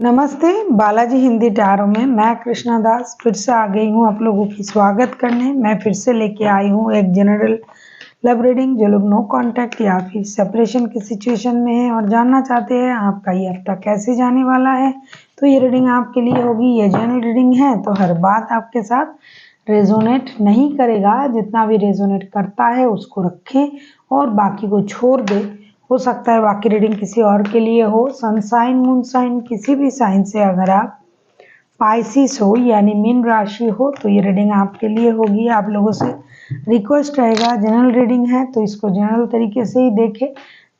नमस्ते, बालाजी हिंदी टैरो में मैं कृष्णा दास फिर से आ गई हूँ आप लोगों की स्वागत करने। मैं फिर से लेके आई हूँ एक जनरल लव रीडिंग। जो लोग नो कांटेक्ट या फिर सेपरेशन की सिचुएशन में हैं और जानना चाहते हैं आपका ये हफ्ता कैसे जाने वाला है, तो ये रीडिंग आपके लिए होगी। ये जनरल रीडिंग है तो हर बात आपके साथ रेजोनेट नहीं करेगा। जितना भी रेजोनेट करता है उसको रखें और बाकी को छोड़ दें। हो सकता है बाकी रीडिंग किसी और के लिए हो। सनसाइन मून साइन किसी भी साइन से अगर आप पाइसिस हो यानी मीन राशि हो तो ये रीडिंग आपके लिए होगी। आप लोगों से रिक्वेस्ट रहेगा, जनरल रीडिंग है तो इसको जनरल तरीके से ही देखें।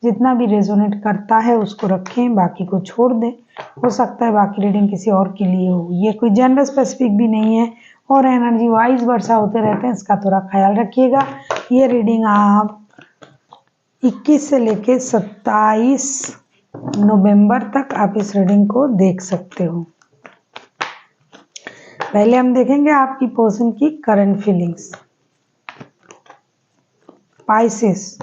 जितना भी रेजोनेट करता है उसको रखें, बाकी को छोड़ दें। हो सकता है बाकी रीडिंग किसी और के लिए हो। ये कोई जेंडर स्पेसिफिक भी नहीं है और एनर्जी वाइज वर्षा होते रहते हैं, इसका थोड़ा ख्याल रखिएगा। ये रीडिंग आप 21 से लेके 27 नवंबर तक आप इस रीडिंग को देख सकते हो। पहले हम देखेंगे आपकी पर्सन की current feelings. Pisces,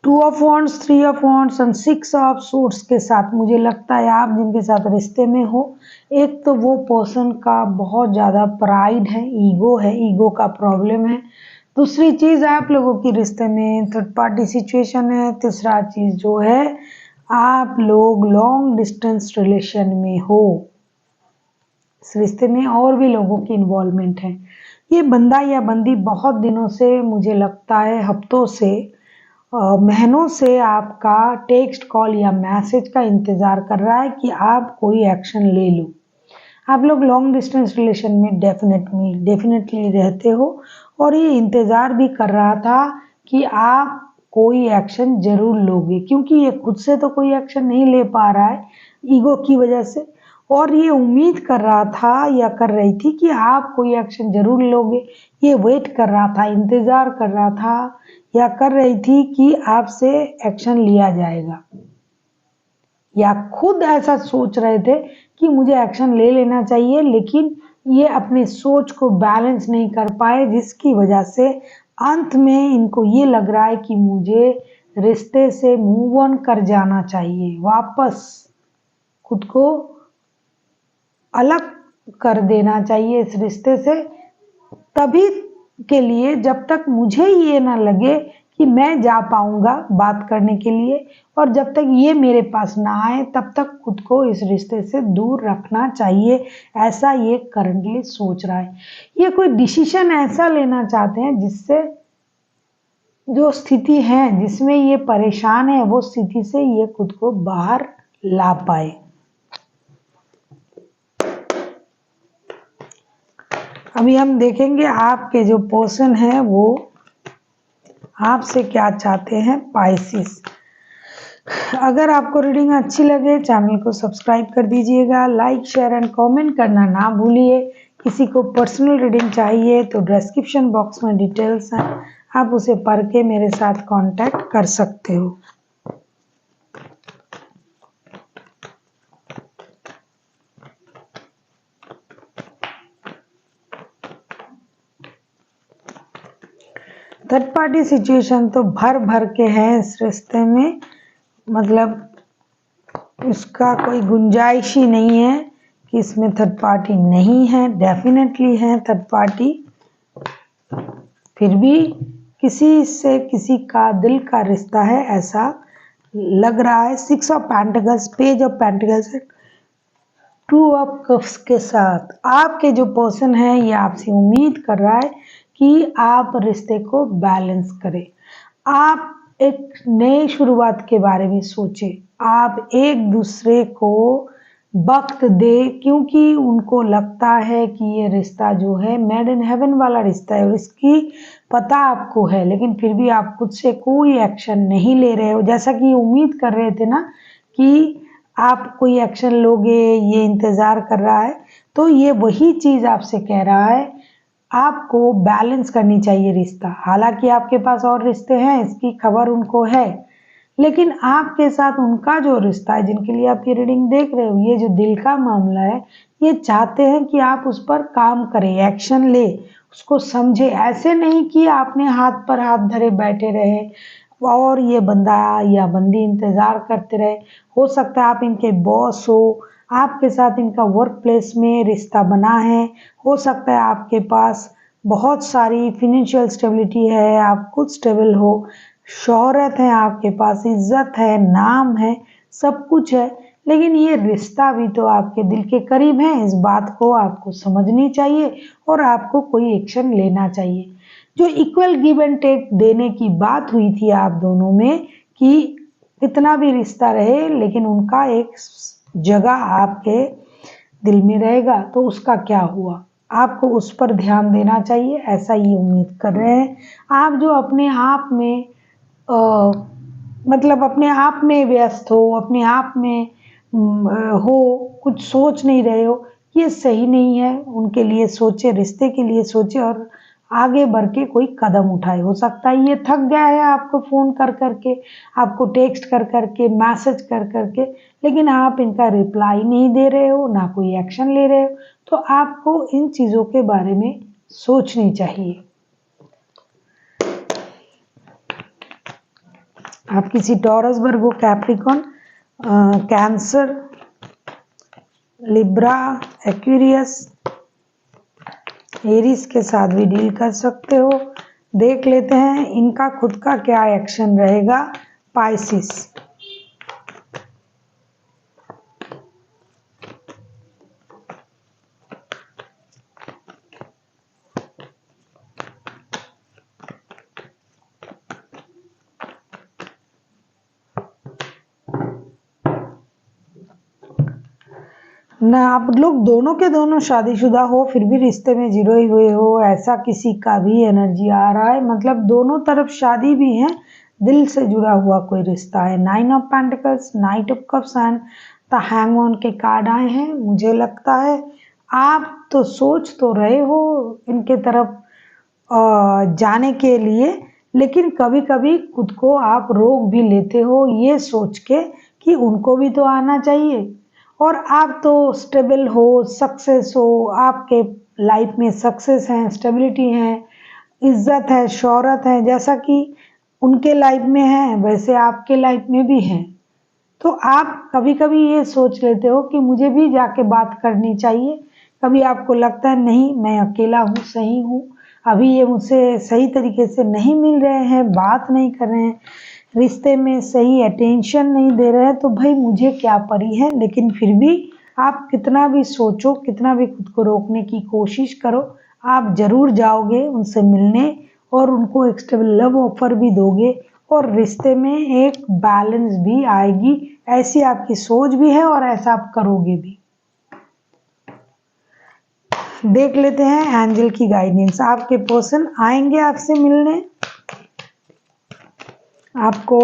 2 of wands, 3 of wands and 6 of suits के साथ मुझे लगता है आप जिनके साथ रिश्ते में हो, एक तो वो पर्सन का बहुत ज़्यादा प्राइड है, ईगो है, ईगो का प्रॉब्लम है। दूसरी चीज़ आप लोगों की रिश्ते में थर्ड पार्टी सिचुएशन है। तीसरा चीज़ जो है आप लोग लॉन्ग डिस्टेंस रिलेशन में हो। इस रिश्ते में और भी लोगों की इन्वॉल्वमेंट है। ये बंदा या बंदी बहुत दिनों से, मुझे लगता है हफ्तों से, महीनों से आपका टेक्स्ट कॉल या मैसेज का इंतज़ार कर रहा है कि आप कोई एक्शन ले लो। आप लोग लॉन्ग डिस्टेंस रिलेशन में डेफिनेटली रहते हो और ये इंतज़ार भी कर रहा था कि आप कोई एक्शन जरूर लोगे, क्योंकि ये खुद से तो कोई एक्शन नहीं ले पा रहा है ईगो की वजह से। और ये उम्मीद कर रहा था या कर रही थी कि आप कोई एक्शन जरूर लोगे। ये वेट कर रहा था, इंतज़ार कर रहा था या कर रही थी कि आपसे एक्शन लिया जाएगा, या खुद ऐसा सोच रहे थे कि मुझे एक्शन ले लेना चाहिए, लेकिन ये अपनी सोच को बैलेंस नहीं कर पाए, जिसकी वजह से अंत में इनको ये लग रहा है कि मुझे रिश्ते से मूव ऑन कर जाना चाहिए, वापस खुद को अलग कर देना चाहिए इस रिश्ते से। तभी के लिए जब तक मुझे ये ना लगे कि मैं जा पाऊंगा बात करने के लिए, और जब तक ये मेरे पास ना आए तब तक खुद को इस रिश्ते से दूर रखना चाहिए, ऐसा ये करंटली सोच रहा है। ये कोई डिसीजन ऐसा लेना चाहते हैं जिससे जो स्थिति है जिसमें ये परेशान है वो स्थिति से ये खुद को बाहर ला पाए। अभी हम देखेंगे आपके जो पर्सन है वो आपसे क्या चाहते हैं। पाइसिस, अगर आपको रीडिंग अच्छी लगे चैनल को सब्सक्राइब कर दीजिएगा, लाइक शेयर एंड कमेंट करना ना भूलिए। किसी को पर्सनल रीडिंग चाहिए तो डिस्क्रिप्शन बॉक्स में डिटेल्स हैं, आप उसे पढ़ के मेरे साथ कांटेक्ट कर सकते हो। थर्ड पार्टी सिचुएशन तो भर भर के है इस रिश्ते में, मतलब उसका कोई गुंजाइश ही नहीं है कि इसमें थर्ड पार्टी नहीं है। डेफिनेटली है थर्ड पार्टी, फिर भी किसी से किसी का दिल का रिश्ता है ऐसा लग रहा है। 6 of pentacles, page of pentacles, 2 of cups के साथ आपके जो पर्सन है ये आपसे उम्मीद कर रहा है कि आप रिश्ते को बैलेंस करें, आप एक नई शुरुआत के बारे में सोचें, आप एक दूसरे को वक्त दे, क्योंकि उनको लगता है कि ये रिश्ता जो है मेड इन हेवन वाला रिश्ता है और इसकी पता आपको है, लेकिन फिर भी आप खुद से कोई एक्शन नहीं ले रहे हो। जैसा कि उम्मीद कर रहे थे ना कि आप कोई एक्शन लोगे, ये इंतज़ार कर रहा है, तो ये वही चीज़ आपसे कह रहा है आपको बैलेंस करनी चाहिए रिश्ता। हालांकि आपके पास और रिश्ते हैं, इसकी खबर उनको है, लेकिन आपके साथ उनका जो रिश्ता है, जिनके लिए आप ये रीडिंग देख रहे हो, ये जो दिल का मामला है, ये चाहते हैं कि आप उस पर काम करें, एक्शन ले, उसको समझे। ऐसे नहीं कि आपने हाथ पर हाथ धरे बैठे रहे और ये बंदा या बंदी इंतजार करते रहे। हो सकता है आप इनके बॉस हो, आपके साथ इनका वर्क प्लेस में रिश्ता बना है, हो सकता है आपके पास बहुत सारी फिनेंशियल स्टेबिलिटी है, आप खुद स्टेबल हो, शोहरत है आपके पास, इज्जत है, नाम है, सब कुछ है, लेकिन ये रिश्ता भी तो आपके दिल के करीब है। इस बात को आपको समझनी चाहिए और आपको कोई एक्शन लेना चाहिए। जो इक्वल गिव एंड टेक देने की बात हुई थी आप दोनों में कि कितना भी रिश्ता रहे लेकिन उनका एक जगह आपके दिल में रहेगा, तो उसका क्या हुआ? आपको उस पर ध्यान देना चाहिए, ऐसा ये उम्मीद कर रहे हैं। आप जो अपने आप में अ, मतलब अपने आप में व्यस्त हो, अपने आप में हो, कुछ सोच नहीं रहे हो, ये सही नहीं है। उनके लिए सोचे, रिश्ते के लिए सोचे और आगे बढ़ के कोई कदम उठाए। हो सकता है ये थक गया है आपको फ़ोन कर करके, आपको टेक्स्ट कर करके, मैसेज कर करके, लेकिन आप इनका रिप्लाई नहीं दे रहे हो, ना कोई एक्शन ले रहे हो, तो आपको इन चीज़ों के बारे में सोचनी चाहिए। आप किसी Taurus, Virgo, Capricorn, Cancer, Libra, Aquarius, Aries के साथ भी डील कर सकते हो। देख लेते हैं इनका खुद का क्या एक्शन रहेगा। पाइसिस, ना आप लोग दोनों के दोनों शादीशुदा हो फिर भी रिश्ते में जीरो ही हुए हो, ऐसा किसी का भी एनर्जी आ रहा है। मतलब दोनों तरफ शादी भी है, दिल से जुड़ा हुआ कोई रिश्ता है। 9 of pentacles, night of cups and the hangman के कार्ड आए हैं। मुझे लगता है आप तो सोच तो रहे हो इनके तरफ जाने के लिए, लेकिन कभी कभी खुद को आप रोक भी लेते हो ये सोच के कि उनको भी तो आना चाहिए। और आप तो स्टेबल हो, सक्सेस हो, आपके लाइफ में सक्सेस है, स्टेबिलिटी है, इज्जत है, शोहरत है, जैसा कि उनके लाइफ में है वैसे आपके लाइफ में भी है। तो आप कभी कभी ये सोच लेते हो कि मुझे भी जाके बात करनी चाहिए। कभी आपको लगता है नहीं मैं अकेला हूँ, सही हूँ, अभी ये मुझसे सही तरीके से नहीं मिल रहे हैं, बात नहीं कर रहे हैं, रिश्ते में सही अटेंशन नहीं दे रहे हैं, तो भाई मुझे क्या परी है। लेकिन फिर भी आप कितना भी सोचो, कितना भी खुद को रोकने की कोशिश करो, आप जरूर जाओगे उनसे मिलने और उनको एक स्टेबल लव ऑफर भी दोगे और रिश्ते में एक बैलेंस भी आएगी। ऐसी आपकी सोच भी है और ऐसा आप करोगे भी। देख लेते हैं एंजल की गाइडेंस। आपके पर्सन आएंगे आपसे मिलने, आपको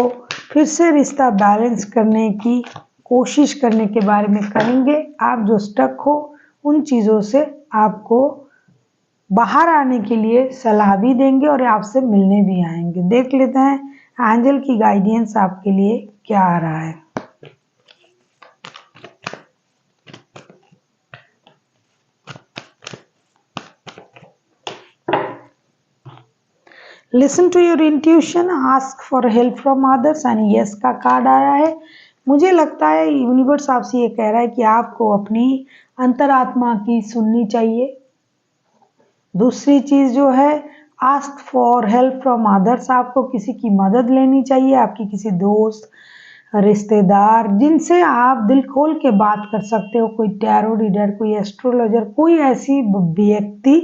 फिर से रिश्ता बैलेंस करने की कोशिश करने के बारे में करेंगे। आप जो स्टक हो उन चीज़ों से आपको बाहर आने के लिए सलाह भी देंगे और आपसे मिलने भी आएंगे। देख लेते हैं एंजल की गाइडेंस आपके लिए क्या आ रहा है। Listen to your intuition, ask for help from others and yes का कार्ड आया है। मुझे लगता है यूनिवर्स आपसे ये कह रहा है कि आपको अपनी अंतरात्मा की सुननी चाहिए। दूसरी चीज जो है ask for help from others, आपको किसी की मदद लेनी चाहिए, आपकी किसी दोस्त, रिश्तेदार जिनसे आप दिल खोल के बात कर सकते हो, कोई टैरो रीडर, कोई एस्ट्रोलॉजर, कोई ऐसी व्यक्ति,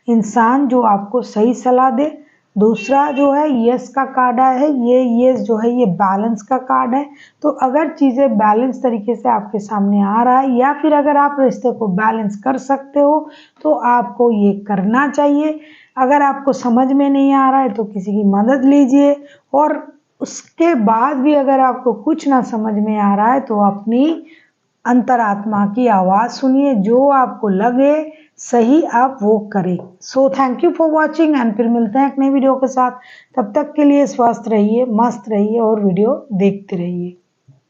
इंसान जो आपको सही सलाह दे। दूसरा जो है यस का कार्ड आया है, ये यस जो है ये बैलेंस का कार्ड है। तो अगर चीज़ें बैलेंस तरीके से आपके सामने आ रहा है या फिर अगर आप रिश्ते को बैलेंस कर सकते हो तो आपको ये करना चाहिए। अगर आपको समझ में नहीं आ रहा है तो किसी की मदद लीजिए और उसके बाद भी अगर आपको कुछ ना समझ में आ रहा है तो अपनी अंतरात्मा की आवाज़ सुनिए, जो आपको लगे सही आप वो करें। So thank you for watching and फिर मिलते हैं एक नई वीडियो के साथ। तब तक के लिए स्वस्थ रहिए, मस्त रहिए और वीडियो देखते रहिए।